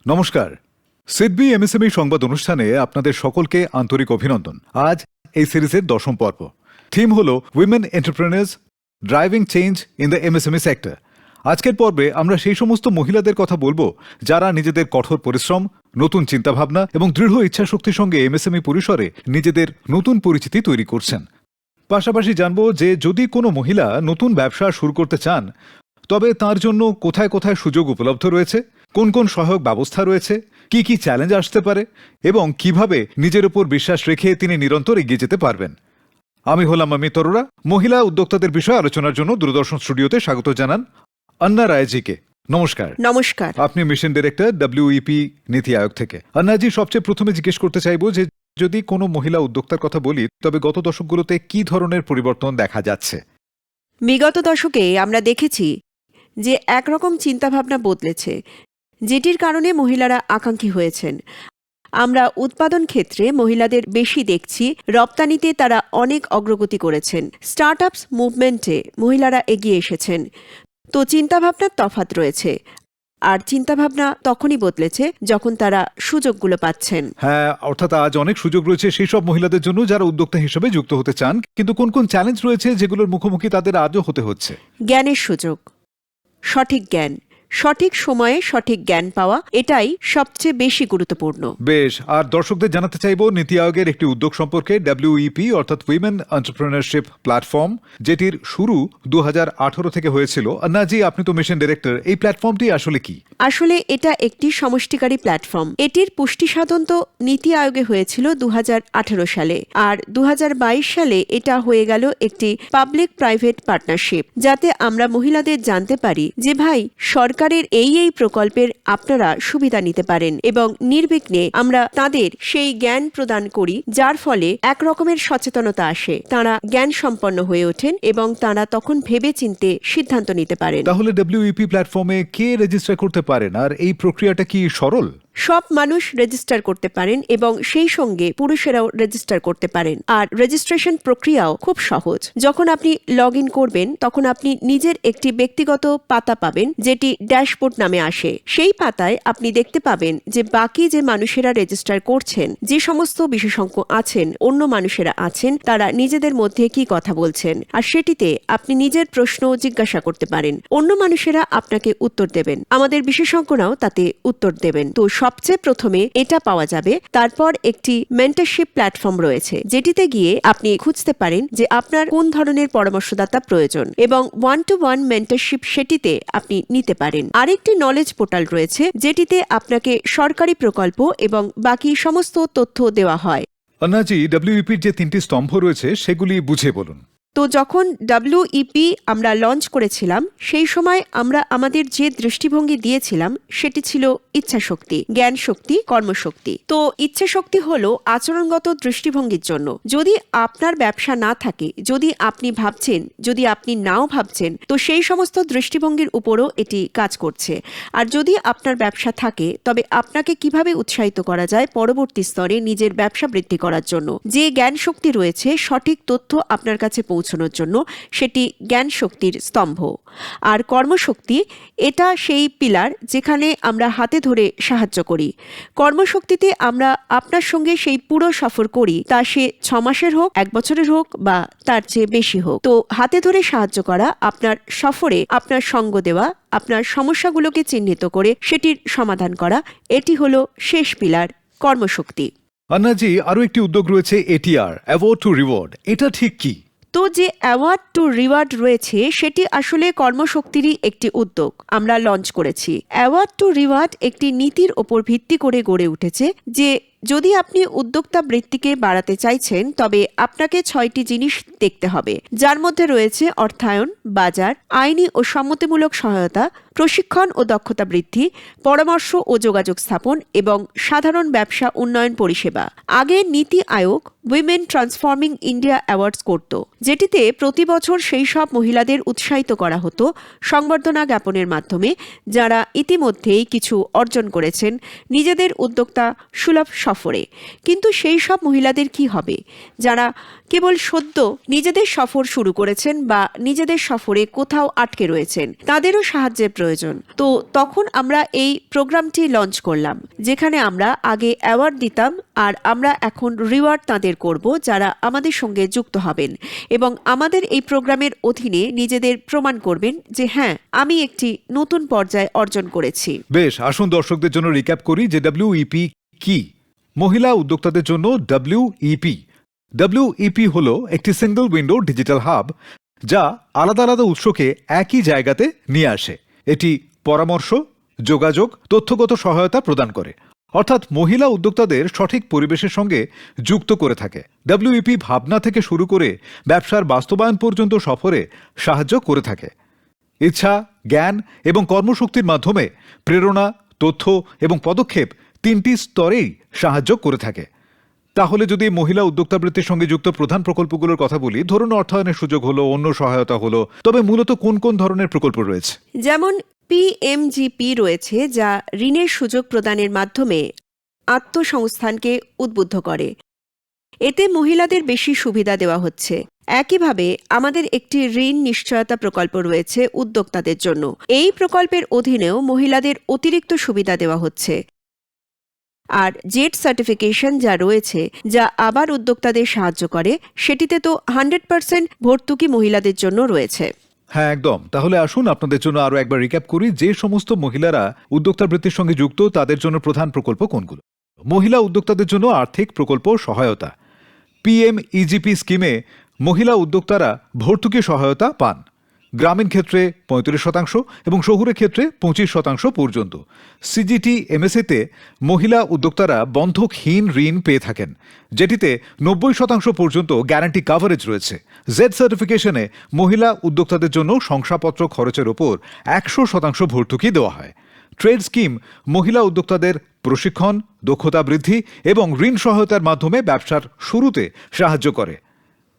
নমস্কার। সিডবি এমএসএমই সংবাদ অনুষ্ঠানে আপনাদের সকলকে আন্তরিক অভিনন্দন। আজ এই সিরিজের 10ম পর্ব। থিম হল women entrepreneurs driving change in the MSME sector. আজকের পর্বে আমরা সেই সমস্ত মহিলাদের কথা বলবো যারা নিজেদের কঠোর পরিশ্রম, নতুন চিন্তাভাবনা এবং দৃঢ় ইচ্ছাশক্তির সঙ্গে এমএসএমই পরিসরে নিজেদের নতুন পরিচিতি তৈরি করছেন। পাশাপাশি জানবো যে যদি কোনো মহিলা নতুন ব্যবসা শুরু করতে চান তবে তার জন্য কোথায় কোথায় সুযোগ উপলব্ধ রয়েছে, কোন কোন সহায়ক ব্যবস্থা রয়েছে, কি কি চ্যালেঞ্জ আসতে পারে এবং কিভাবে নিজের উপর বিশ্বাস রেখে তিনি নিরন্তর এগিয়ে যেতে পারবেন। আমি হলাম অমিত অরোরা। মহিলা উদ্যোক্তাদের বিষয়ে আলোচনার জন্য দূরদর্শন স্টুডিওতে স্বাগত জানান অন্না রায়জিকে। নমস্কার। নমস্কার। আপনি মিশন ডিরেক্টর WEP নীতি আয়োগ থেকে। অন্নাজি, সবচেয়ে প্রথমে জিজ্ঞেস করতে চাইবো যে যদি কোনো মহিলা উদ্যোক্তার কথা বলি তবে গত দশকগুলোতে কি ধরনের পরিবর্তন দেখা যাচ্ছে? বিগত দশকে আমরা দেখেছি যে একরকম চিন্তাভাবনা বদলেছে, যেটির কারণে মহিলারা আকাঙ্ক্ষী হয়েছেন। আমরা উৎপাদন ক্ষেত্রে মহিলাদের বেশি দেখছি, রপ্তানিতে তারা অনেক অগ্রগতি করেছেন, স্টার্টআপস মুভমেন্টে মহিলারা এগিয়ে এসেছেন। তো চিন্তাভাবনার তফাৎ রয়েছে, আর চিন্তাভাবনা তখনই বদলেছে যখন তারা সুযোগগুলো পাচ্ছেন। হ্যাঁ, অর্থাৎ আজ অনেক সুযোগ রয়েছে সেই সব মহিলাদের জন্য যারা উদ্যোক্তা হিসেবে যুক্ত হতে চান, কিন্তু কোন কোন চ্যালেঞ্জ রয়েছে যেগুলোর মুখোমুখি তাদের আজও হতে হচ্ছে? জ্ঞানের সুযোগ, সঠিক জ্ঞান, সঠিক সময়ে সঠিক জ্ঞান পাওয়া, এটাই সবচেয়ে বেশি গুরুত্বপূর্ণ। বেশ, আর দর্শকদের জানাতে চাইব নীতি আয়োগের একটি উদ্যোগ সম্পর্কে, WEP অর্থাৎ উইমেন এন্টারপ্রেনারশিপ প্ল্যাটফর্ম, যেটির শুরু 2018 থেকে হয়েছিল। আন্নাজি, আপনি তো মিশন ডিরেক্টর, এই প্ল্যাটফর্মটি আসলে কি? আসলে এটা একটি সমষ্টিকারী প্ল্যাটফর্ম। এটির পুষ্টি সাধন তো নীতি আয়োগে হয়েছিল 2018 সালে, আর 2022 সালে এটা হয়ে গেল একটি পাবলিক প্রাইভেট পার্টনারশিপ, যাতে আমরা মহিলাদের জানতে পারি যে ভাই, সরকারের এই প্রকল্পের আপনারা সুবিধা নিতে পারেন এবং নির্বিঘ্নে আমরা তাদের সেই জ্ঞান প্রদান করি, যার ফলে এক রকমের সচেতনতা আসে, তারা জ্ঞান সম্পন্ন হয়ে ওঠেন এবং তারা তখন ভেবে চিন্তে সিদ্ধান্ত নিতে পারেন। তাহলে WEP প্ল্যাটফর্মে কে রেজিস্টার করতে পারেন, আর এই প্রক্রিয়াটা কি সরল? সব মানুষ রেজিস্টার করতে পারেন এবং সেই সঙ্গে পুরুষেরাও রেজিস্টার করতে পারেন, আর রেজিস্ট্রেশন প্রক্রিয়াও খুব সহজ। যখন আপনি লগ ইন করবেন তখন আপনি নিজের একটি ব্যক্তিগত পাতা পাবেন, যেটি ড্যাশবোর্ড নামে আসে। সেই পাতায় আপনি দেখতে পাবেন যে বাকি যে মানুষেরা রেজিস্টার করছেন, যে সমস্ত বিশেষজ্ঞ আছেন, অন্য মানুষেরা আছেন, তারা নিজেদের মধ্যে কি কথা বলছেন, আর সেটিতে আপনি নিজের প্রশ্ন জিজ্ঞাসা করতে পারেন। অন্য মানুষেরা আপনাকে উত্তর দেবেন, আমাদের বিশেষজ্ঞরাও তাতে উত্তর দেবেন। তো সবচেয়ে প্রথমে এটা পাওয়া যাবে। তারপর একটি মেন্টরশিপ প্ল্যাটফর্ম রয়েছে, যেটিতে গিয়ে আপনি খুঁজতে পারেন যে আপনার কোন ধরনের পরামর্শদাতা প্রয়োজন এবং 1-to-1 মেন্টরশিপ সেটিতে আপনি নিতে পারেন। আরেকটি নলেজ পোর্টাল রয়েছে, যেটিতে আপনাকে সরকারি প্রকল্প এবং বাকি সমস্ত তথ্য দেওয়া হয়। অন্নাজি, WEPর যে 3টি স্তম্ভ রয়েছে সেগুলি বুঝিয়ে বলুন। তো যখন WEP আমরা লঞ্চ করেছিলাম, সেই সময় আমরা আমাদের যে দৃষ্টিভঙ্গি দিয়েছিলাম সেটি ছিল ইচ্ছাশক্তি, জ্ঞান শক্তি, কর্মশক্তি। তো ইচ্ছাশক্তি হলো আচরণগত দৃষ্টিভঙ্গির জন্য। যদি আপনার ব্যবসা না থাকে, যদি আপনি ভাবছেন, যদি আপনি নাও ভাবছেন, তো সেই সমস্ত দৃষ্টিভঙ্গির উপরও এটি কাজ করছে। আর যদি আপনার ব্যবসা থাকে, তবে আপনাকে কিভাবে উৎসাহিত করা যায় পরবর্তী স্তরে নিজের ব্যবসা বৃদ্ধি করার জন্য। যে জ্ঞান শক্তি রয়েছে সঠিক তথ্য আপনার কাছে পৌঁছানোর জন্য, সেটি জ্ঞান শক্তির স্তম্ভ। আর কর্মশক্তি, এটা সেই পিলার যেখানে আমরা হাতে ধরে সাহায্য করি। কর্মশক্তিতে আমরা আপনার সঙ্গে সেই পুরো সফর করি, তা সে 6 মাসের হোক, 1 বছরের হোক বা তার চেয়ে বেশি হোক। তো হাতে ধরে সাহায্য করা, আপনার সফরে আপনার সঙ্গ দেওয়া, আপনার সমস্যাগুলোকে চিহ্নিত করে সেটির সমাধান করা, এটি হলো শেষ পিলার, কর্মশক্তি। আন্নাজি, আরও একটি উদ্যোগ রয়েছে ATR, অ্যাওয়ার্ড টু রিওয়ার্ড, এটা ঠিক কি? তো যে অ্যাওয়ার্ড টু রিওয়ার্ড রয়েছে সেটি আসলে কর্মশক্তিরই একটি উদ্যোগ আমরা লঞ্চ করেছি। অ্যাওয়ার্ড টু রিওয়ার্ড একটি নীতির ওপর ভিত্তি করে গড়ে উঠেছে যে যদি আপনি উদ্যোক্তা বৃত্তিকে বাড়াতে চাইছেন, তবে আপনাকে 6টি জিনিস দেখতে হবে, যার মধ্যে রয়েছে অর্থায়ন, বাজার, আইনি ও সম্মতিমূলক সহায়তা, প্রশিক্ষণ ও দক্ষতা বৃদ্ধি, পরামর্শ ও যোগাযোগ স্থাপন এবং সাধারণ ব্যবসা উন্নয়ন পরিষেবা। আগে নীতি আয়োগ উইমেন ট্রান্সফর্মিং ইন্ডিয়া অ্যাওয়ার্ডস করত, যেটিতে প্রতি বছর সেই সব মহিলাদের উৎসাহিত করা হতো সংবর্ধনা জ্ঞাপনের মাধ্যমে, যারা ইতিমধ্যেই কিছু অর্জন করেছেন নিজেদের উদ্যোক্তা সুলভ সফরে। কিন্তু সেই সব মহিলাদের কি হবে যারা কেবল সদ্য নিজেদের সফর শুরু করেছেন বা নিজেদের সফরে কোথাও আটকে রয়েছেন, তাদেরও সাহায্যের প্রয়োজন। তো তখন আমরা এই প্রোগ্রামটি লঞ্চ করলাম, যেখানে আমরা আগে অ্যাওয়ার্ড দিতাম, আর আমরা এখন রিওয়ার্ড তাদের করব যারা আমাদের সঙ্গে যুক্ত হবেন এবং আমাদের এই প্রোগ্রামের অধীনে নিজেদের প্রমাণ করবেন যে হ্যাঁ, আমি একটি নতুন পর্যায়ে অর্জন করেছি। বেশ, আসুন দর্শকদের জন্য রিক্যাপ করি যে WEP কি। মহিলা উদ্যোক্তাদের জন্য WEP হলো একটি সিঙ্গল উইন্ডো ডিজিটাল হাব, যা আলাদা আলাদা উৎসকে একই জায়গাতে নিয়ে আসে। এটি পরামর্শ, যোগাযোগ, তথ্যগত সহায়তা প্রদান করে, অর্থাৎ মহিলা উদ্যোক্তাদের সঠিক পরিবেশের সঙ্গে যুক্ত করে থাকে। WEP ভাবনা থেকে শুরু করে ব্যবসার বাস্তবায়ন পর্যন্ত সফরে সাহায্য করে থাকে। ইচ্ছা, জ্ঞান এবং কর্মশক্তির মাধ্যমে প্রেরণা, তথ্য এবং পদক্ষেপ তিনটি স্তরেই সাহায্য করে থাকে। তাহলে যদি মহিলা উদ্যোক্তা বৃত্তির সঙ্গে যুক্ত প্রধান প্রকল্পগুলোর কথা বলি, ধরুন অর্থায়নের সুযোগ হলো, অন্য সহায়তা হলো, তবে মূলত কোন কোন ধরনের প্রকল্প রয়েছে? যেমন PMGP রয়েছে, যা ঋণের সুযোগ প্রদানের মাধ্যমে আত্মসংস্থানকে উদ্বুদ্ধ করে। এতে মহিলাদের বেশি সুবিধা দেওয়া হচ্ছে। একইভাবে আমাদের একটি ঋণ নিশ্চয়তা প্রকল্প রয়েছে উদ্যোক্তাদের জন্য। এই প্রকল্পের অধীনেও মহিলাদের অতিরিক্ত সুবিধা দেওয়া হচ্ছে। আর জেড সার্টিফিকেশন যা রয়েছে, যা আবার উদ্যোক্তাদের সাহায্য করে, সেটিতে তো 100% ভর্তুকি মহিলাদের জন্য রয়েছে। হ্যাঁ, একদম। তাহলে আসুন আপনাদের জন্য আরো একবার রিক্যাপ করি যে সমস্ত মহিলারা উদ্যোক্তা বৃত্তির সঙ্গে যুক্ত তাদের জন্য প্রধান প্রকল্প কোনগুলো। মহিলা উদ্যোক্তাদের জন্য আর্থিক প্রকল্প সহায়তা। PMEGP স্কিমে মহিলা উদ্যোক্তারা ভর্তুকি সহায়তা পান। গ্রামীণ ক্ষেত্রে 35% এবং শহুরে ক্ষেত্রে 25% পর্যন্ত। CGT MSA-তে মহিলা উদ্যোক্তারা বন্ধকহীন ঋণ পেয়ে থাকেন, যেটিতে 90% পর্যন্ত গ্যারান্টি কভারেজ রয়েছে। জেড সার্টিফিকেশনে মহিলা উদ্যোক্তাদের জন্য শংসাপত্র খরচের ওপর 100% ভর্তুকি দেওয়া হয়। ট্রেড স্কিম মহিলা উদ্যোক্তাদের প্রশিক্ষণ, দক্ষতা বৃদ্ধি এবং ঋণ সহায়তার মাধ্যমে ব্যবসার শুরুতে সাহায্য করে।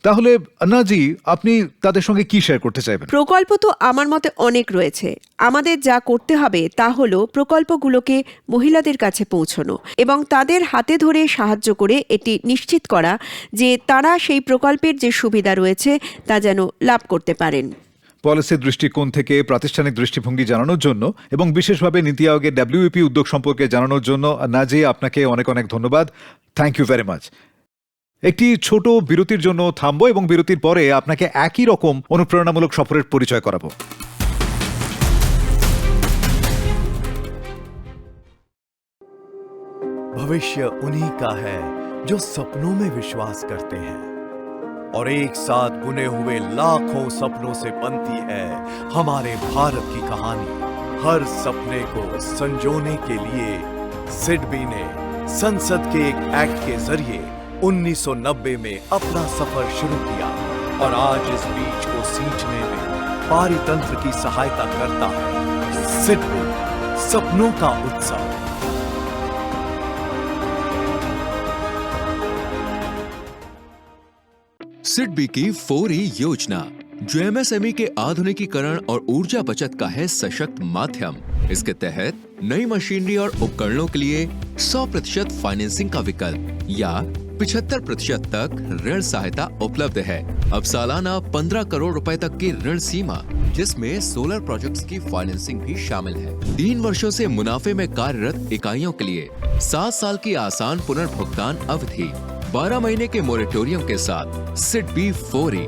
তাহলে আন্নাজি, আপনি তাদের সঙ্গে কি শেয়ার করতে চাইবেন? প্রকল্প তো আমার মতে অনেক রয়েছে। আমাদের যা করতে হবে তা হলো প্রকল্পগুলোকে মহিলাদের কাছে পৌঁছানো এবং তাদের হাতে ধরে সাহায্য করে এটি নিশ্চিত করা যে তারা সেই প্রকল্পের যে সুবিধা রয়েছে তা যেন লাভ করতে পারেন। পলিসির দৃষ্টিকোণ থেকে প্রাতিষ্ঠানিক দৃষ্টিভঙ্গি জানানোর জন্য এবং বিশেষভাবে নীতি আয়োগের WEP উদ্যোগ সম্পর্কে জানানোর জন্য নাজি, আপনাকে অনেক অনেক ধন্যবাদ। Thank you very much. একটি ছোট বিরতির জন্য থামবো এবং বিরতির পরে আপনাকে একই রকম অনুপ্রেরণামূলক সফরের পরিচয় করাবো। भविष्य उन्हीं का है जो सपनों में विश्वास करते हैं और एक साथ बुने हुए लाखों सपनों से बनती है हमारे भारत की कहानी। हर सपने को संजोने के लिए सिडबी ने संसद के एक एक्ट के जरिए 1990 में अपना सफर शुरू किया और आज इस बीज को सींचने में पारितंत्र की सहायता करता है। सिडबी, सपनों का उत्सव। सिडबी की 4E योजना, जो MSME के आधुनिकीकरण और ऊर्जा बचत का है सशक्त माध्यम। इसके तहत नई मशीनरी और उपकरणों के लिए 100% फाइनेंसिंग का विकल्प या 75% तक ऋण सहायता उपलब्ध है। अब सालाना 15 करोड़ रुपए तक की ऋण सीमा, जिसमें सोलर प्रोजेक्ट्स की फाइनेंसिंग भी शामिल है। 3 वर्षों से मुनाफे में कार्यरत इकाइयों के लिए 7 साल की आसान पुनर्भुगतान अवधि, 12 महीने के मोरेटोरियम के साथ सिडबी 4E,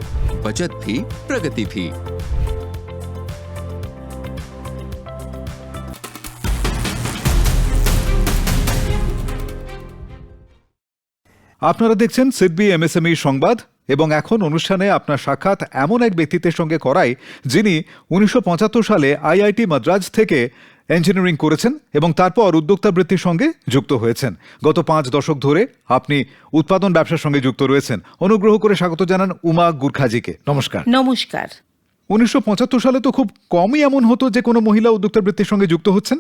बचत भी प्रगति भी। আপনারা দেখছেন সিডবি MSME সংবাদ এবং এখন অনুষ্ঠানে আপনার সাক্ষাৎ এমন এক ব্যক্তিত্বের সঙ্গে করাই যিনি 1975 সালে IIT মাদ্রাজ থেকে ইঞ্জিনিয়ারিং করেছেন এবং তারপর উদ্যোক্তা বৃত্তির সঙ্গে যুক্ত হয়েছেন। গত 5 দশক ধরে আপনি উৎপাদন ব্যবসার সঙ্গে যুক্ত রয়েছেন। অনুগ্রহ করে স্বাগত জানান উমা গুরখাজিকে। নমস্কার। নমস্কার। 1975 সালে তো খুব কমই এমন হতো যে কোনো মহিলা উদ্যোক্তা বৃত্তির সঙ্গে যুক্ত হচ্ছেন।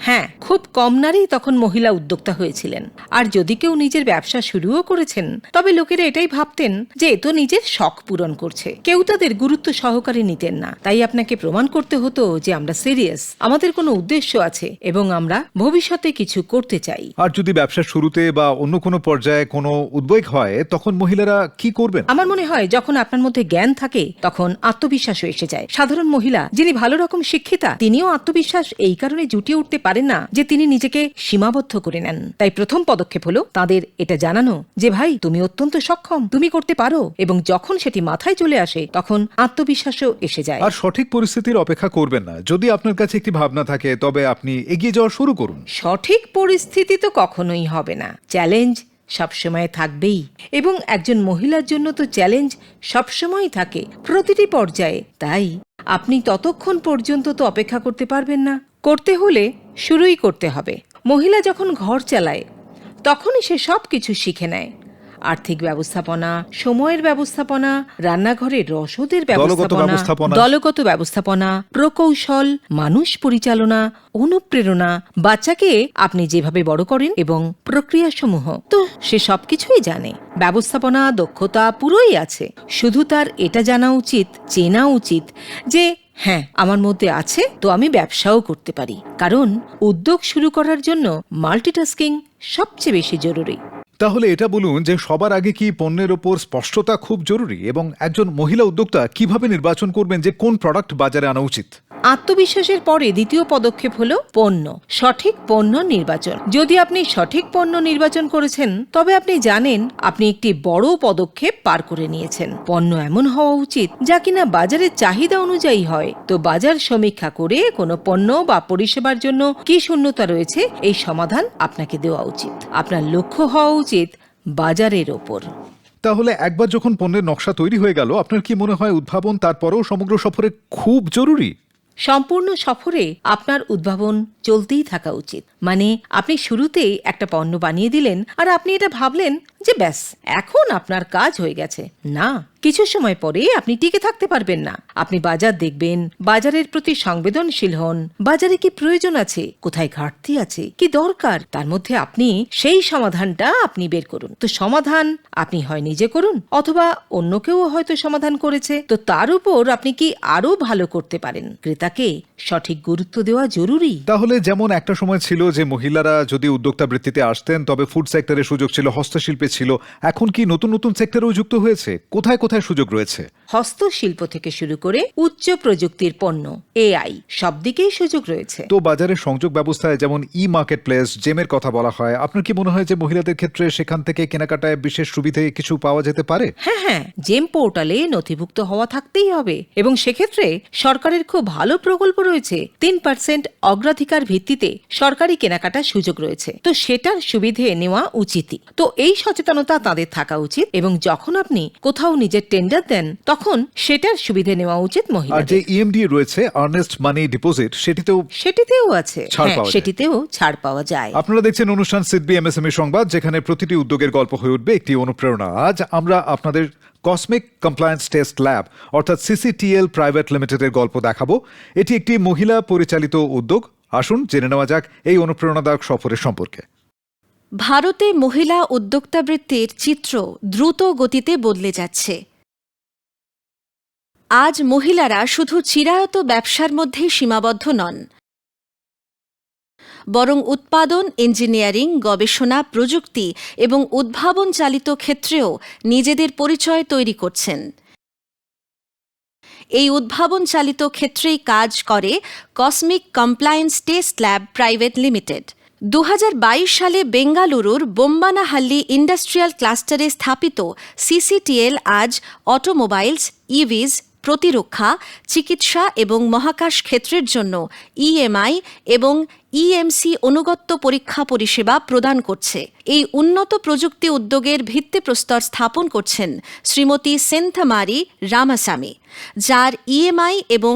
হ্যাঁ, খুব কম নারী তখন মহিলা উদ্যোক্তা হয়েছিলেন। আর যদি কেউ নিজের ব্যবসা শুরুও করেছেন, তবে লোকেরা এটাই ভাবতেন যে এ তো নিজের শখ পূরণ করছে। কেউ তাদের গুরুত্ব সহকারে নিতেন না। তাই আপনাকে প্রমাণ করতে হতো যে আমরা সিরিয়াস, আমাদের কোনো উদ্দেশ্য আছে এবং আমরা ভবিষ্যতে কিছু করতে চাই। আর যদি ব্যবসার শুরুতে বা অন্য কোনো পর্যায়ে কোনো উদ্বেগ হয়, তখন মহিলারা কি করবেন? আমার মনে হয় যখন আপনার মধ্যে জ্ঞান থাকে তখন আত্মবিশ্বাসও এসে যায়। সাধারণ মহিলা যিনি ভালো রকম শিক্ষিতা, তিনিও আত্মবিশ্বাস এই কারণে জুটিয়ে উঠতে পারেন না যে তিনি নিজেকে সীমাবদ্ধ করে নেন। তাই প্রথম পদক্ষেপ হলো তাদের এটা জানানো যে ভাই, তুমি অত্যন্ত সক্ষম, তুমি করতে পারো। এবং যখন সেটি মাথায় চলে আসে তখন আত্মবিশ্বাসও এসে যায়। আর সঠিক পরিস্থিতির অপেক্ষা করবেন না। যদি আপনার কাছে একটি ভাবনা থাকে, তবে আপনি এগিয়ে যাওয়া শুরু করুন। সঠিক পরিস্থিতি তো কখনোই হবে না, চ্যালেঞ্জ সবসময় থাকবেই। এবং একজন মহিলার জন্য তো চ্যালেঞ্জ সবসময় থাকে, প্রতিটি পর্যায়ে। তাই আপনি ততক্ষণ পর্যন্ত তো অপেক্ষা করতে পারবেন না। করতে হলে শুরুই করতে হবে। মহিলা যখন ঘর চালায় তখনই সে সব কিছু শিখে নেয়। আর্থিক ব্যবস্থাপনা, সময়ের ব্যবস্থাপনা, রান্নাঘরের রসদের ব্যবস্থাপনা, দলগত ব্যবস্থাপনা, প্রকৌশল, মানুষ পরিচালনা, অনুপ্রেরণা, বাচ্চাকে আপনি যেভাবে বড় করেন এবং প্রক্রিয়াসমূহ, তো সে সবকিছুই জানে। ব্যবস্থাপনা দক্ষতা পুরোই আছে। শুধু তার এটা জানা উচিত, চেনা উচিত যে হ্যাঁ, আমার মধ্যে আছে, তো আমি ব্যবসাও করতে পারি। কারণ উদ্যোগ শুরু করার জন্য মাল্টিটাস্কিং সবচেয়ে বেশি জরুরি। তাহলে এটা বলুন যে সবার আগে কি পণ্যের ওপর স্পষ্টতা খুব জরুরি, এবং একজন মহিলা উদ্যোক্তা কিভাবে নির্বাচন করবেন যে কোন প্রোডাক্ট বাজারে আনা উচিত? আত্মবিশ্বাসের পরে দ্বিতীয় পদক্ষেপ হলো পণ্য, সঠিক পণ্য নির্বাচন। যদি আপনি সঠিক পণ্য নির্বাচন করেছেন, তবে আপনি জানেন আপনি একটি বড় পদক্ষেপ পার করে নিয়েছেন। পণ্য এমন হওয়া উচিত যা কিনা বাজারের চাহিদা অনুযায়ী হয়। তো বাজার সমীক্ষা করে কোনো পণ্য বা পরিষেবার জন্য কি শূন্যতা রয়েছে, এই সমাধান আপনাকে দেওয়া উচিত। আপনার লক্ষ্য হওয়া উচিত বাজারের ওপর। তাহলে একবার যখন পণ্যের নকশা তৈরি হয়ে গেল, আপনার কি মনে হয় উদ্ভাবন তারপরেও সমগ্র সফরে খুব জরুরি? সম্পূর্ণ সফরে আপনার উদ্ভাবন চলতেই থাকা উচিত। মানে আপনি শুরুতেই একটা পণ্য বানিয়ে দিলেন আর আপনি এটা ভাবলেন যে ব্যাস, এখন আপনার কাজ হয়ে গেছে। না, কিছু সময় পরে আপনি টিকে থাকতে পারবেন না। আপনি বাজার দেখবেন, বাজারের প্রতি সংবেদনশীল হন। বাজারে কি প্রয়োজন আছে, কোথায় ঘাটতি আছে, কি দরকার, তার মধ্যে আপনি সেই সমাধানটা আপনি বের করুন। তো সমাধান আপনি হয় নিজে করুন, অথবা অন্য কেউ হয়তো সমাধান করেছে। তো তার উপর আপনি কি আরো ভালো করতে পারেন। ক্রেতাকে সঠিক গুরুত্ব দেওয়া জরুরি। তাহলে যেমন একটা সময় ছিল যে মহিলারা যদি উদ্যোক্তা বৃত্তিতে আসতেন, তবে ফুড সেক্টরে সুযোগ ছিল, হস্তশিল্পে ছিল। এখন কি নতুন নতুন সেক্টরেও যুক্ত হয়েছে? কোথায় কোথায় সুযোগ রয়েছে? হস্তশিল্প থেকে শুরু করে উচ্চ প্রযুক্তির পণ্য, এআই, সব দিকেই সুযোগ রয়েছে। তো বাজারের সংযোগ ব্যবস্থায় যেমন ই মার্কেট প্লেস, জেমের কথা বলা হয়, আপনার কি মনে হয় যে মহিলাদের ক্ষেত্রে সেখান থেকে কেনাকাটায় বিশেষ সুবিধে কিছু পাওয়া যেতে পারে? হ্যাঁ, জেম পোর্টালে নথিভুক্ত হওয়া থাকতেই হবে। এবং সেক্ষেত্রে সরকারের খুব ভালো প্রকল্প রয়েছে। 3% অগ্রাধিকার ভিত্তিতে সরকারি কেনাকাটার সুযোগ রয়েছে। তো সেটার সুবিধে নেওয়া উচিতই। তো এই সচেতনতা তাদের থাকা উচিত। এবং যখন আপনি কোথাও নিজের টেন্ডার দেন, তখন সেটার সুবিধে নেওয়া উচিত আর মহিলাদের। যে ইএমডি রয়েছে, আর্নেস্ট মানি ডিপোজিট, সেটিতেও আছে, ছাড় পাওয়া যায়। সেটিতেও ছাড় পাওয়া যায়। আপনারা দেখছেন অনুষ্ঠান সিডবি এমএসএমই সংবাদ, যেখানে প্রতিটি উদ্যোগের গল্প হয়ে উঠবে একটি অনুপ্রেরণা। আজ আমরা আপনাদের কসমিক কমপ্লায়েন্স টেস্ট ল্যাব অর্থাৎ সিসিটিএল প্রাইভেট লিমিটেডের গল্প দেখাবো। এটি একটি মহিলা পরিচালিত উদ্যোগ। আসুন জেনে নেওয়া যাক এই অনুপ্রেরণাদায়ক সফরের সম্পর্কে। ভারতে মহিলা উদ্যোক্তা বৃত্তির চিত্র দ্রুত গতিতে বদলে যাচ্ছে। আজ মহিলারা শুধু চিরায়ত ব্যবসার মধ্যেই সীমাবদ্ধ নন, বরং উৎপাদন, ইঞ্জিনিয়ারিং, গবেষণা, প্রযুক্তি এবং উদ্ভাবন চালিত ক্ষেত্রেও নিজেদের পরিচয় তৈরি করছেন। এই উদ্ভাবন চালিত ক্ষেত্রেই কাজ করে cosmic compliance test lab private limited. 2022 সালে বেঙ্গালুরুর বোম্বানাহাল্লি ইন্ডাস্ট্রিয়াল ক্লাস্টারে স্থাপিত সিসিটিএল আজ অটোমোবাইলস, ইভিজ, প্রতিরক্ষা, চিকিৎসা এবং মহাকাশ ক্ষেত্রের জন্য ইএমআই এবং ইএমসি অনুগত্য পরীক্ষা পরিষেবা প্রদান করছে। এই উন্নত প্রযুক্তি উদ্যোগের ভিত্তিপ্রস্তর স্থাপন করছেন শ্রীমতী সেন্থামারি রামাসামি, যার ইএমআই এবং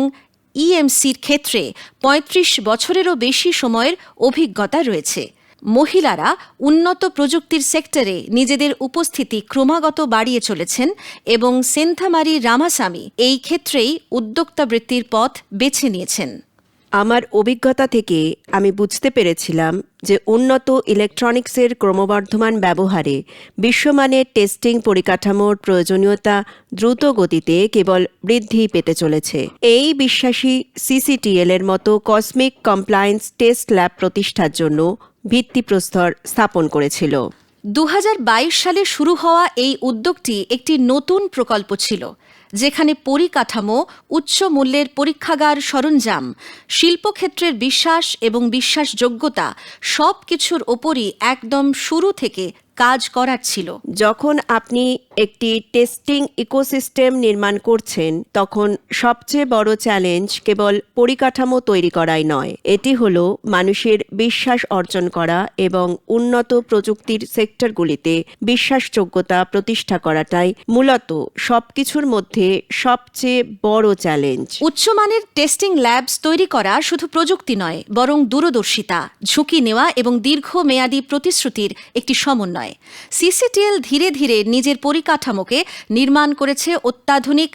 ইএমসির ক্ষেত্রে 35 বছরেরও বেশি সময়ের অভিজ্ঞতা রয়েছে। মহিলারা উন্নত প্রযুক্তির সেক্টরে নিজেদের উপস্থিতি ক্রমাগত বাড়িয়ে চলেছেন এবং সেন্থামারি রামাসামি এই ক্ষেত্রেই উদ্যোক্তা বৃত্তির পথ বেছে নিয়েছেন। আমার অভিজ্ঞতা থেকে আমি বুঝতে পেরেছিলাম যে উন্নত ইলেকট্রনিক্সের ক্রমবর্ধমান ব্যবহারে বিশ্বমানের টেস্টিং পরিকাঠামোর প্রয়োজনীয়তা দ্রুত গতিতে কেবল বৃদ্ধি পেতে চলেছে। এই বিশ্বাসী সিসিটিএল এর মতো কসমিক কমপ্লায়েন্স টেস্ট ল্যাব প্রতিষ্ঠার জন্য ভিত্তিপ্রস্তর স্থাপন করেছিল। 2022 সালে শুরু হওয়া এই উদ্যোগটি একটি নতুন প্রকল্প ছিল, যেখানে পরিকাঠামো, উচ্চ মূল্যের পরীক্ষাগার সরঞ্জাম, শিল্পক্ষেত্রের বিশ্বাস এবং বিশ্বাসযোগ্যতা সবকিছুর ওপরই একদম শুরু থেকে কাজ করার ছিল। যখন আপনি একটি টেস্টিং ইকোসিস্টেম নির্মাণ করছেন, তখন সবচেয়ে বড় চ্যালেঞ্জ কেবল পরিকাঠামো তৈরি করাই নয়, এটি হলো মানুষের বিশ্বাস অর্জন করা এবং উন্নত প্রযুক্তির সেক্টরগুলিতে বিশ্বাসযোগ্যতা প্রতিষ্ঠা করাটাই মূলত সবকিছুর মধ্যে সবচেয়ে বড় চ্যালেঞ্জ। উচ্চমানের টেস্টিং ল্যাবস তৈরি করা শুধু প্রযুক্তি নয়, বরং দূরদর্শিতা, ঝুঁকি নেওয়া এবং দীর্ঘমেয়াদী প্রতিশ্রুতির একটি সমন্বয়। সিসিটিএল ধীরে ধীরে নিজের পরিকাঠামোকে নির্মাণ করেছে অত্যাধুনিক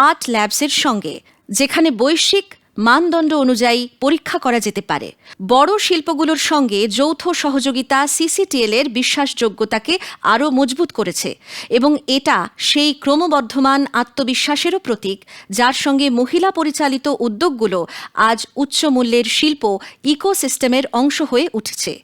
8 ল্যাবসের সঙ্গে, যেখানে বৈশ্বিক মানদণ্ড অনুযায়ী পরীক্ষা করা যেতে পারে। বড় শিল্পগুলোর সঙ্গে যৌথ সহযোগিতা সিসিটিএল এর বিশ্বাসযোগ্যতাকে আরও মজবুত করেছে এবং এটা সেই ক্রমবর্ধমান আত্মবিশ্বাসেরও প্রতীক, যার সঙ্গে মহিলা পরিচালিত উদ্যোগগুলো আজ উচ্চমূল্যের শিল্প ইকোসিস্টেমের অংশ হয়ে উঠেছে।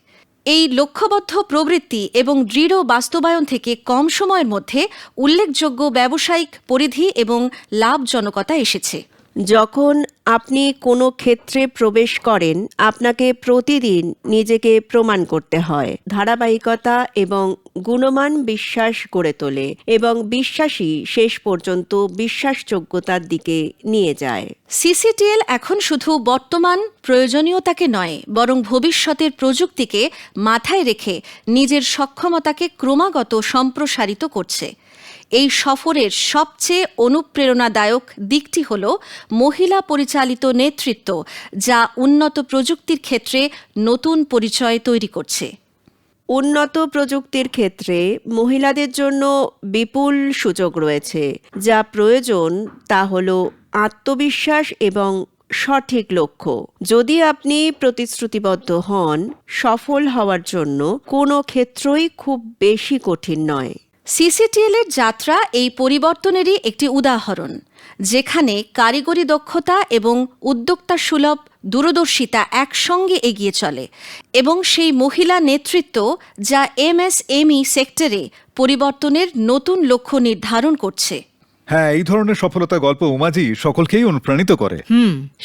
এই লক্ষ্যবদ্ধ প্রবৃত্তি এবং দৃঢ় বাস্তবায়ন থেকে কম সময়ের মধ্যে উল্লেখযোগ্য ব্যবসায়িক পরিধি এবং লাভজনকতা এসেছে। যখন আপনি কোনো ক্ষেত্রে প্রবেশ করেন, আপনাকে প্রতিদিন নিজেকে প্রমাণ করতে হয়। ধারাবাহিকতা এবং গুণমান বিশ্বাস গড়ে তোলে এবং বিশ্বাসী শেষ পর্যন্ত বিশ্বাসযোগ্যতার দিকে নিয়ে যায়। সিসিটিএল এখন শুধু বর্তমান প্রয়োজনীয়তাকে নয়, বরং ভবিষ্যতের প্রযুক্তিকে মাথায় রেখে নিজের সক্ষমতাকে ক্রমাগত সম্প্রসারিত করছে। এই সফরের সবচেয়ে অনুপ্রেরণাদায়ক দিকটি হল মহিলা পরিচালিত নেতৃত্ব, যা উন্নত প্রযুক্তির ক্ষেত্রে নতুন পরিচয় তৈরি করছে। উন্নত প্রযুক্তির ক্ষেত্রে মহিলাদের জন্য বিপুল সুযোগ রয়েছে। যা প্রয়োজন তা হল আত্মবিশ্বাস এবং সঠিক লক্ষ্য। যদি আপনি প্রতিশ্রুতিবদ্ধ হন, সফল হওয়ার জন্য কোনো ক্ষেত্রই খুব বেশি কঠিন নয়। সিসিটিএল এর যাত্রা এই পরিবর্তনেরই একটি উদাহরণ, যেখানে কারিগরি দক্ষতা এবং উদ্যোক্তা সুলভ দূরদর্শিতা একসঙ্গে এগিয়ে চলে এবং সেই মহিলা নেতৃত্ব যা এমএসএমই সেক্টরে পরিবর্তনের নতুন লক্ষ্য নির্ধারণ করছে। হ্যাঁ, এই ধরনের সফলতা গল্প উমাজি সকলকেই অনুপ্রাণিত করে।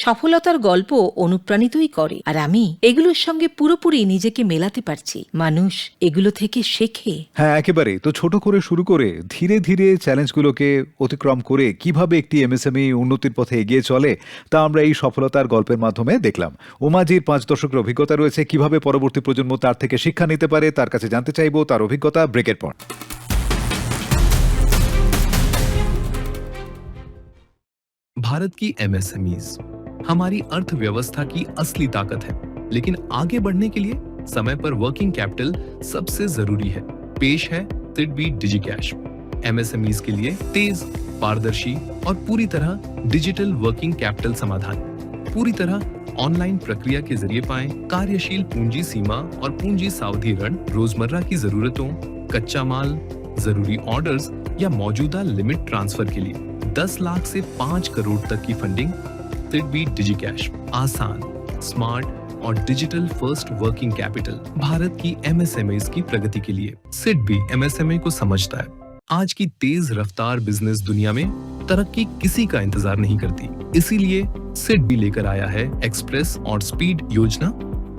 সফলতার গল্প অনুপ্রাণিতই করে, আর আমি এগুলোর সঙ্গে পুরোপুরি নিজেকে মেলাতে পারছি। মানুষ এগুলো থেকে শেখে। হ্যাঁ, একেবারে। তো ছোট করে শুরু করে ধীরে ধীরে চ্যালেঞ্জগুলোকে অতিক্রম করে কিভাবে একটি এমএসএমই উন্নতির পথে এগিয়ে চলে, তা আমরা এই সফলতার গল্পের মাধ্যমে দেখলাম। উমাজির 5 দশকের অভিজ্ঞতা রয়েছে, কিভাবে পরবর্তী প্রজন্ম তার থেকে শিক্ষা নিতে পারে তার কাছে জানতে চাইবো তার অভিজ্ঞতা ব্রেকের পর। भारत की एमएसएमईज हमारी अर्थव्यवस्था की असली ताकत है, लेकिन आगे बढ़ने के लिए समय पर वर्किंग कैपिटल सबसे जरूरी है। पेश है सिडबी डिजिकैश, एमएसएमईज के लिए तेज, पारदर्शी और पूरी तरह डिजिटल वर्किंग कैपिटल समाधान। पूरी तरह ऑनलाइन प्रक्रिया के जरिए पाएं कार्यशील पूंजी सीमा और पूंजी सावधि ऋण, रोजमर्रा की जरूरतों, कच्चा माल, जरूरी ऑर्डर्स या मौजूदा लिमिट ट्रांसफर के लिए 10 लाख से 5 करोड़ तक की फंडिंग। सिडबी डिजिकैश, आसान, स्मार्ट और digital first working capital Bharat की एमएसएमईज की प्रगति के लिए। सिडबी एमएसएमई को समझता है। आज की तेज रफ्तार बिजनेस दुनिया में तरक्की किसी का इंतजार नहीं करती, इसीलिए सिडबी लेकर आया है एक्सप्रेस और स्पीड योजना,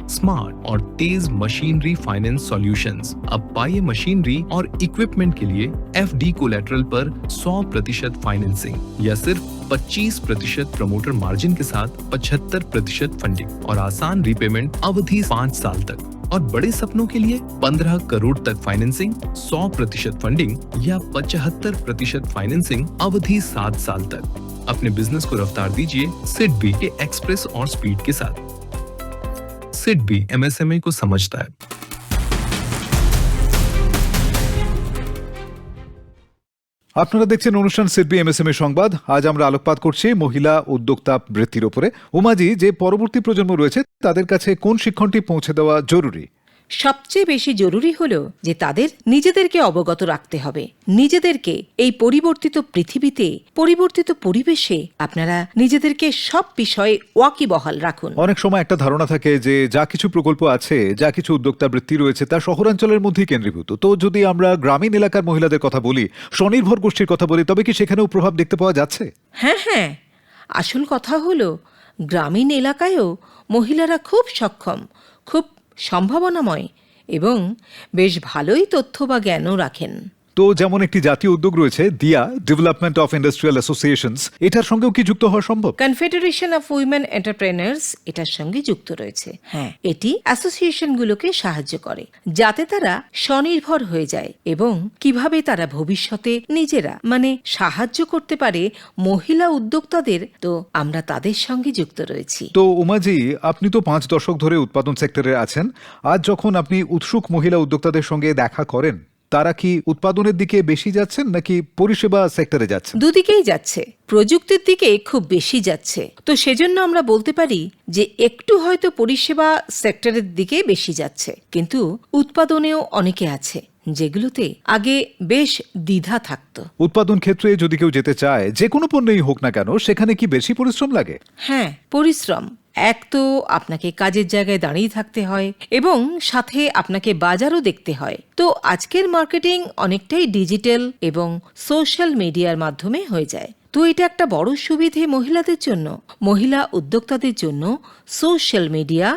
स्मार्ट और तेज मशीनरी फाइनेंस सॉल्यूशंस। अब पाइए मशीनरी और इक्विपमेंट के लिए एफडी कोलैटरल पर 100% फाइनेंसिंग या सिर्फ 25% प्रमोटर मार्जिन के साथ 75% फंडिंग और आसान रीपेमेंट अवधि 5 साल तक। और बड़े सपनों के लिए 15 करोड़ तक फाइनेंसिंग, 100% फंडिंग या 75% फाइनेंसिंग अवधि 7 साल तक। अपने बिजनेस को रफ्तार दीजिए सिडबी के एक्सप्रेस और स्पीड के साथ। सिडबी एमएसएमई को समझता है। আপনারা দেখছেন অনুষ্ঠান সিডবি এমএসএমই সংবাদ। আজ আমরা আলোকপাত করছি মহিলা উদ্যোক্তা বৃত্তির ওপরে। উমাজি, যে পরবর্তী প্রজন্ম রয়েছে তাদের কাছে কোন শিক্ষণটি পৌঁছে দেওয়া জরুরি? সবচেয়ে বেশি জরুরি হলো যে তাদের নিজেদেরকে অবগত রাখতে হবে, নিজেদেরকে এই পরিবর্তিত পৃথিবীতে, পরিবর্তিত পরিবেশে আপনারা নিজেদেরকে সব বিষয়ে ওয়াকিবহাল রাখুন। অনেক সময় একটা ধারণা থাকে যে যা কিছু প্রকল্প আছে, যা কিছু উদ্যোক্তা বৃত্তি রয়েছে তা শহরাঞ্চলের মধ্যেই কেন্দ্রীভূত। তো যদি আমরা গ্রামীণ এলাকার মহিলাদের কথা বলি, স্বনির্ভর গোষ্ঠীর কথা বলি, তবে কি সেখানেও প্রভাব দেখতে পাওয়া যাচ্ছে? হ্যাঁ, আসল কথা হলো গ্রামীণ এলাকায়ও মহিলারা খুব সক্ষম, খুব সম্ভাবনাময় এবং বেশ ভালোই তথ্য বা জ্ঞানও রাখেন। তো যেমন একটি জাতীয় উদ্যোগ রয়েছে দিয়া, ডেভেলপমেন্ট অফ ইন্ডাস্ট্রিয়াল অ্যাসোসিয়েশনস, এটার সঙ্গেও কি যুক্ত হওয়া সম্ভব? কনফেডারেশন অফ উইমেন এন্টারপ্রেনার্স এটার সঙ্গে যুক্ত রয়েছে। হ্যাঁ, এটি অ্যাসোসিয়েশনগুলোকে সাহায্য করে যাতে তারা স্বনির্ভর হয়ে যায় এবং কিভাবে তারা ভবিষ্যতে নিজেরা সাহায্য করতে পারে মহিলা উদ্যোক্তাদের। তো আমরা তাদের সঙ্গে যুক্ত রয়েছি। তো উমাজি, আপনি তো 5 দশক ধরে উৎপাদন সেক্টরে আছেন। আজ যখন আপনি উৎসুক মহিলা উদ্যোক্তাদের সঙ্গে দেখা করেন, তারা কি উৎপাদনের দিকে বেশি যাচ্ছেন নাকি পরিষেবা সেক্টরে যাচ্ছেন? দুদিকেই যাচ্ছে, প্রযুক্তির দিকে খুব বেশি যাচ্ছে। তো সেজন্য আমরা বলতে পারি যে একটু হয়তো পরিষেবা সেক্টরের দিকে বেশি যাচ্ছে, কিন্তু উৎপাদনেও অনেকে আছে যেগুলোতে আগে বেশ দ্বিধা থাকতো। উৎপাদন ক্ষেত্রে যদি কেউ যেতে চায়, যে কোনো পণ্যই হোক না কেন, সেখানে কি বেশি পরিশ্রম লাগে? হ্যাঁ, পরিশ্রম। এক তো আপনাকে কাজের জায়গায় দাঁড়িয়ে থাকতে হয় এবং সাথে আপনাকে বাজারও দেখতে হয়। তো আজকের মার্কেটিং অনেকটাই ডিজিটাল এবং সোশ্যাল মিডিয়ার মাধ্যমে হয়ে যায়। তো এটা একটা বড় সুবিধে মহিলাদের জন্য, মহিলা উদ্যোক্তাদের জন্য। সোশ্যাল মিডিয়া,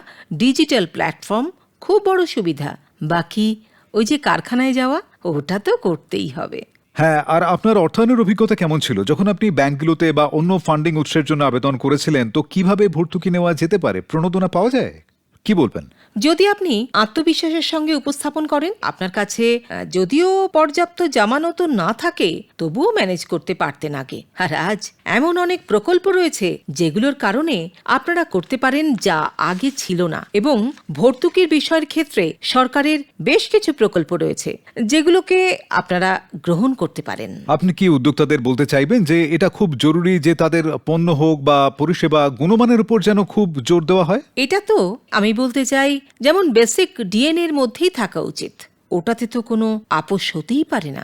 ডিজিটাল প্ল্যাটফর্ম খুব বড় সুবিধা। বাকি ওই যে কারখানায় যাওয়া, ওটা তো করতেই হবে। হ্যাঁ, আর আপনার অর্থায়নের অভিজ্ঞতা কেমন ছিল যখন আপনি ব্যাংকগুলোতে বা অন্য ফান্ডিং উৎসের জন্য আবেদন করেছিলেন? তো কিভাবে ভর্তুকি নেওয়া যেতে পারে? প্রণোদনা পাওয়া যায়? কি বলবেন? যদি আপনি আত্মবিশ্বাসের সঙ্গে উপস্থাপন করেন, আপনার কাছে যদিও পর্যাপ্ত জামানত না থাকে, তবুও ম্যানেজ করতে পারতেন আগে। আর আজ এমন অনেক প্রকল্প রয়েছে যেগুলোর কারণে আপনারা করতে পারেন যা আগে ছিল না। এবং ভর্তুকির বিষয়ের ক্ষেত্রে সরকারের বেশ কিছু প্রকল্প রয়েছে যেগুলোকে আপনারা গ্রহণ করতে পারেন। আপনি কি উদ্যোক্তাদের বলতে চাইবেন যে এটা খুব জরুরি যে তাদের পণ্য হোক বা পরিষেবা গুণমানের উপর যেন খুব জোর দেওয়া হয়? এটা তো আমি বলতে চাই, যেমন বেসিক ডিএনএর মধ্যেই থাকা উচিত। ওটাতে তো কোনো আপোষ হতেই পারে না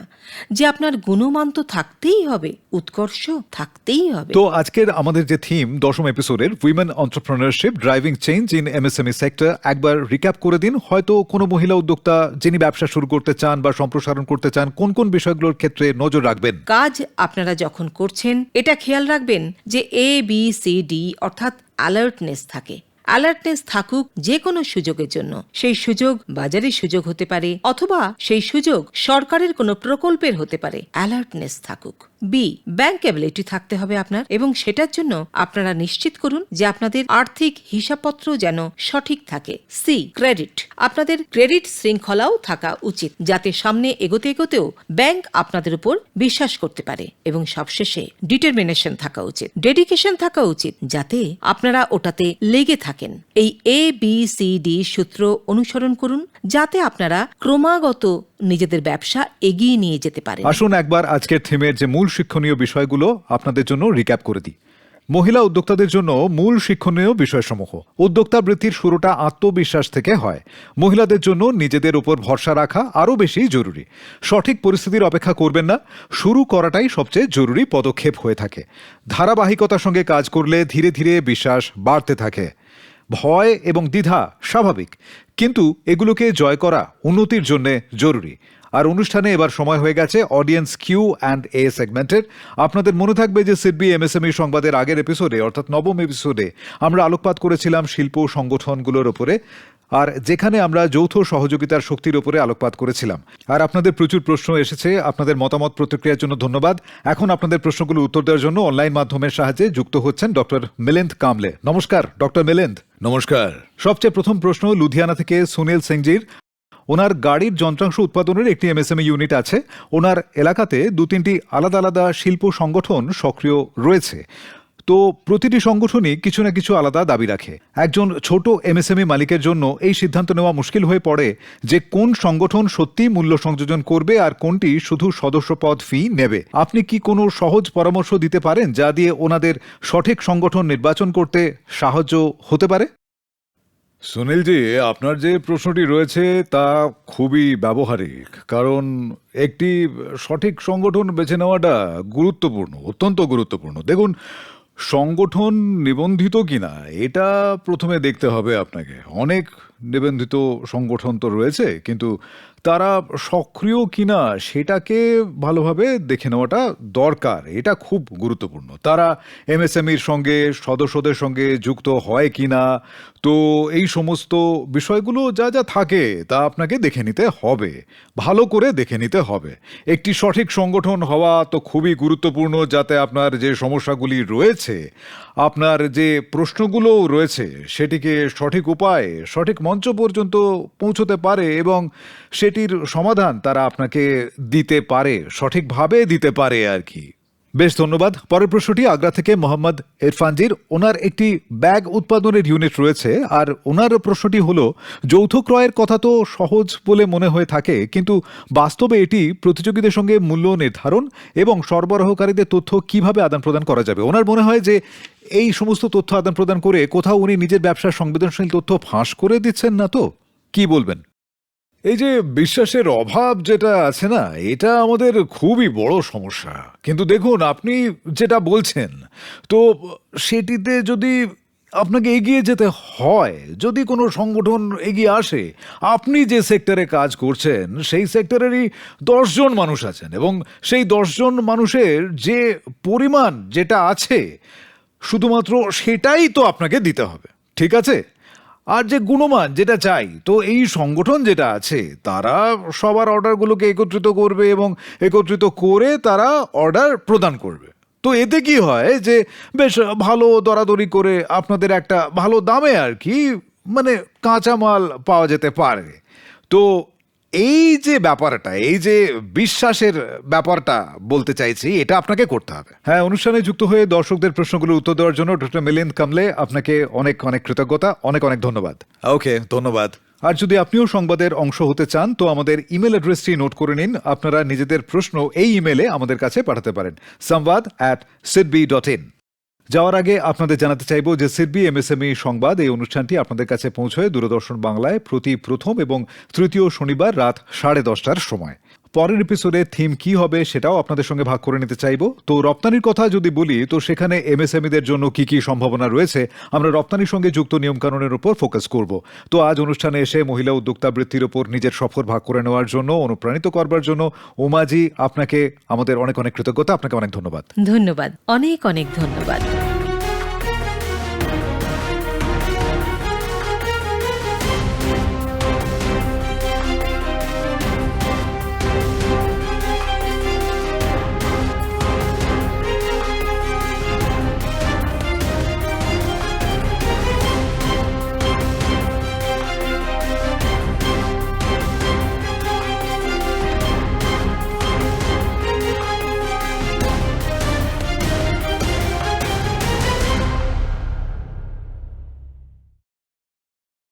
যে আপনার গুণমান তো থাকতেই হবে, উৎকর্ষ থাকতেই হবে। তো আজকের আমাদের যে থিম 10ম এপিসোডের women entrepreneurship driving change in MSME sector, একবার রিক্যাপ করে দিন। হয়তো কোনো মহিলা উদ্যোক্তা যিনি ব্যবসা শুরু করতে চান বা সম্প্রসারণ করতে চান, কোন কোন বিষয়গুলোর ক্ষেত্রে নজর রাখবেন? কাজ আপনারা যখন করছেন, এটা খেয়াল রাখবেন যে ABCD অর্থাৎ অ্যালার্টনেস থাকে। অ্যালার্টনেস থাকুক যে কোনো সুযোগের জন্য। সেই সুযোগ বাজারের সুযোগ হতে পারে, অথবা সেই সুযোগ সরকারের কোনো প্রকল্পের হতে পারে। অ্যালার্টনেস থাকুক। বি, ব্যাংকেবিলিটি থাকতে হবে আপনার, এবং সেটার জন্য আপনারা নিশ্চিত করুন যে আপনাদের আর্থিক হিসাবপত্র যেন সঠিক থাকে। C, credit. আপনাদের ক্রেডিট শৃঙ্খলাও থাকা উচিত, যাতে সামনে এগোতে এগোতেও ব্যাংক আপনাদের উপর বিশ্বাস করতে পারে। এবং সবশেষে ডিটারমিনেশন থাকা উচিত, ডেডিকেশন থাকা উচিত, যাতে আপনারা ওটাতে লেগে থাকেন। এই ABCD সূত্র অনুসরণ করুন, যাতে আপনারা ক্রমাগত নিজেদের ব্যবসা এগিয়ে নিয়ে যেতে পারেন। আসুন একবার আজকের থিমের যে মূল শিক্ষণীয় বিষয়গুলো আপনাদের জন্য রিক্যাপ করে দিই। মহিলা উদ্যোক্তাদের জন্য মূল শিক্ষণীয় বিষয়সমূহ। উদ্যোক্তা বৃত্তির শুরুটা আত্মবিশ্বাস থেকে হয়। মহিলাদের জন্য নিজেদের উপর ভরসা রাখা আরও বেশি জরুরি। সঠিক পরিস্থিতির অপেক্ষা করবেন না, শুরু করাটাই সবচেয়ে জরুরি পদক্ষেপ হয়ে থাকে। ধারাবাহিকতার সঙ্গে কাজ করলে ধীরে ধীরে বিশ্বাস বাড়তে থাকে। ভয় এবং দ্বিধা স্বাভাবিক, কিন্তু এগুলোকে জয় করা উন্নতির জন্য জরুরি। আর অনুষ্ঠানে এবার সময় হয়ে গেছে অডিয়েন্স Q&A সেগমেন্টের। আপনাদের মনে থাকবে যে সিডবি এমএসএমই সংবাদের আগের এপিসোডে, অর্থাৎ 9ম এপিসোডে, আমরা আলোকপাত করেছিলাম শিল্প সংগঠনগুলোর ওপরে, আর যেখানে আমরা যৌথ সহযোগিতার শক্তির উপরে আলোকপাত করেছিলাম। আর আপনাদের প্রচুর প্রশ্ন এসেছে। আপনাদের মতামত প্রতিক্রিয়ার জন্য ধন্যবাদ। এখন আপনাদের প্রশ্নগুলো উত্তর দেওয়ার জন্য অনলাইন মাধ্যমের সাহায্যে যুক্ত হচ্ছেন ডক্টর মিলিন্দ কামলে। নমস্কার ডক্টর মিলিন্দ। नमस्कार। সবচেয়ে প্রথম প্রশ্ন লুধিয়ানা থেকে সুনীল সিংজির। ওনার গাড়ির যন্ত্রাংশ উৎপাদনের একটি এমএসএমই ইউনিট আছে। ওনার এলাকাতে 2-3টি আলাদা আলাদা শিল্প সংগঠন সক্রিয় রয়েছে। তো প্রতিটি সংগঠনই কিছু না কিছু আলাদা দাবি রাখে। একজন ছোট এমএসএমই মালিকের জন্য এই সিদ্ধান্ত নেওয়া মুশকিল হয়ে পড়ে যে কোন সংগঠন সত্যি মূল্য সংযোজন করবে আর কোনটি শুধু সদস্যপদ ফি নেবে। আপনি কি কোনো সহজ পরামর্শ দিতে পারেন যা দিয়ে ওনাদের সঠিক সংগঠন নির্বাচন করতে সাহায্য হতে পারে? সুনীলজি, আপনার যে প্রশ্নটি রয়েছে তা খুবই ব্যবহারিক, কারণ একটি সঠিক সংগঠন বেছে নেওয়াটা গুরুত্বপূর্ণ, অত্যন্ত গুরুত্বপূর্ণ। দেখুন, সংগঠন নিবন্ধিত কিনা এটা প্রথমে দেখতে হবে আপনাকে। অনেক নিবন্ধিত সংগঠন তো রয়েছে, কিন্তু তারা সক্রিয় কিনা সেটাকে ভালোভাবে দেখে নেওয়াটা দরকার। এটা খুব গুরুত্বপূর্ণ। তারা এমএসএমইর সঙ্গে সদস্যদের সঙ্গে যুক্ত হয় কিনা, তো এই সমস্ত বিষয়গুলো যা যা থাকে তা আপনাকে দেখে নিতে হবে, ভালো করে দেখে নিতে হবে। একটি সঠিক সংগঠন হওয়া তো খুবই গুরুত্বপূর্ণ, যাতে আপনার যে সমস্যাগুলি রয়েছে, আপনার যে প্রশ্নগুলো রয়েছে, সেটিকে সঠিক উপায়ে সঠিক মঞ্চ পর্যন্ত পৌঁছতে পারে এবং সেটির সমাধান তারা আপনাকে দিতে পারে, সঠিকভাবে দিতে পারে আর কি। বেশ, ধন্যবাদ। পরের প্রশ্নটি আগ্রা থেকে মোহাম্মদ ইরফানজির। ওনার একটি ব্যাগ উৎপাদনের ইউনিট রয়েছে, আর ওনার প্রশ্নটি হলো, যৌথ ক্রয়ের কথা তো সহজ বলে মনে হয়ে থাকে, কিন্তু বাস্তবে এটি প্রতিযোগীদের সঙ্গে মূল্য নির্ধারণ এবং সরবরাহকারীদের তথ্য কিভাবে আদান প্রদান করা যাবে। ওনার মনে হয় যে এই সমস্ত তথ্য আদান প্রদান করে কোথাও উনি নিজের ব্যবসার সংবেদনশীল তথ্য ফাঁস করে দিচ্ছেন না তো? কি বলবেন? এই যে বিশ্বাসের অভাব যেটা আছে না, এটা আমাদের খুবই বড় সমস্যা। কিন্তু দেখুন, আপনি যেটা বলছেন, তো সেটিতে যদি আপনাকে এগিয়ে যেতে হয়, যদি কোনো সংগঠন এগিয়ে আসে, আপনি যে সেক্টরে কাজ করছেন সেই সেক্টরেরই 10 জন মানুষ আছেন, এবং সেই 10 জন মানুষের যে পরিমাণ যেটা আছে, শুধুমাত্র সেটাই তো আপনাকে দিতে হবে, ঠিক আছে? আর যে গুণমান যেটা চাই, তো এই সংগঠন যেটা আছে তারা সবার অর্ডারগুলোকে একত্রিত করবে এবং একত্রিত করে তারা অর্ডার প্রদান করবে। তো এতে কি হয় যে বেশ ভালো দরাদরি করে আপনাদের একটা ভালো দামে আর কি, মানে কাঁচামাল পাওয়া যেতে পারে। তো এই যে ব্যাপারটা, এই যে বিশ্বাসের ব্যাপারটা বলতে চাইছি, এটা আপনাকে করতে হবে। হ্যাঁ, অনুষ্ঠানে যুক্ত হয়ে দর্শকদের প্রশ্নগুলো উত্তর দেওয়ার জন্য ডক্টর মিলিন্দ কামলে, আপনাকে অনেক অনেক কৃতজ্ঞতা, অনেক অনেক ধন্যবাদ। ওকে, ধন্যবাদ। আর যদি আপনিও সংবাদের অংশ হতে চান, তো আমাদের ইমেল অ্যাড্রেসটি নোট করে নিন। আপনারা নিজেদের প্রশ্ন এই ইমেলে আমাদের কাছে পাঠাতে পারেন, samvad@sidbi.in। যাওয়ার আগে আপনাদের জানাতে চাইব যে সিডবি এমএসএমই সংবাদ, এই অনুষ্ঠানটি আপনাদের কাছে পৌঁছয় দূরদর্শন বাংলায় প্রতি প্রথম এবং তৃতীয় শনিবার রাত 10:30টার সময়। পরের এপিসোডে থিম কি হবে সেটাও আপনাদের সঙ্গে ভাগ করে নিতে চাইব। তো রপ্তানির কথা যদি বলি, তো সেখানে এমএসএমইদের জন্য কি কি সম্ভাবনা রয়েছে, আমরা রপ্তানির সঙ্গে যুক্ত নিয়মকানুনের উপর ফোকাস করব। তো আজ অনুষ্ঠানে এসে মহিলা উদ্যোক্তা বৃত্তির ওপর নিজের সফর ভাগ করে নেওয়ার জন্য, অনুপ্রাণিত করবার জন্য উমাজি, আপনাকে আমাদের অনেক অনেক কৃতজ্ঞতা, আপনাকে অনেক ধন্যবাদ। ধন্যবাদ, অনেক অনেক ধন্যবাদ।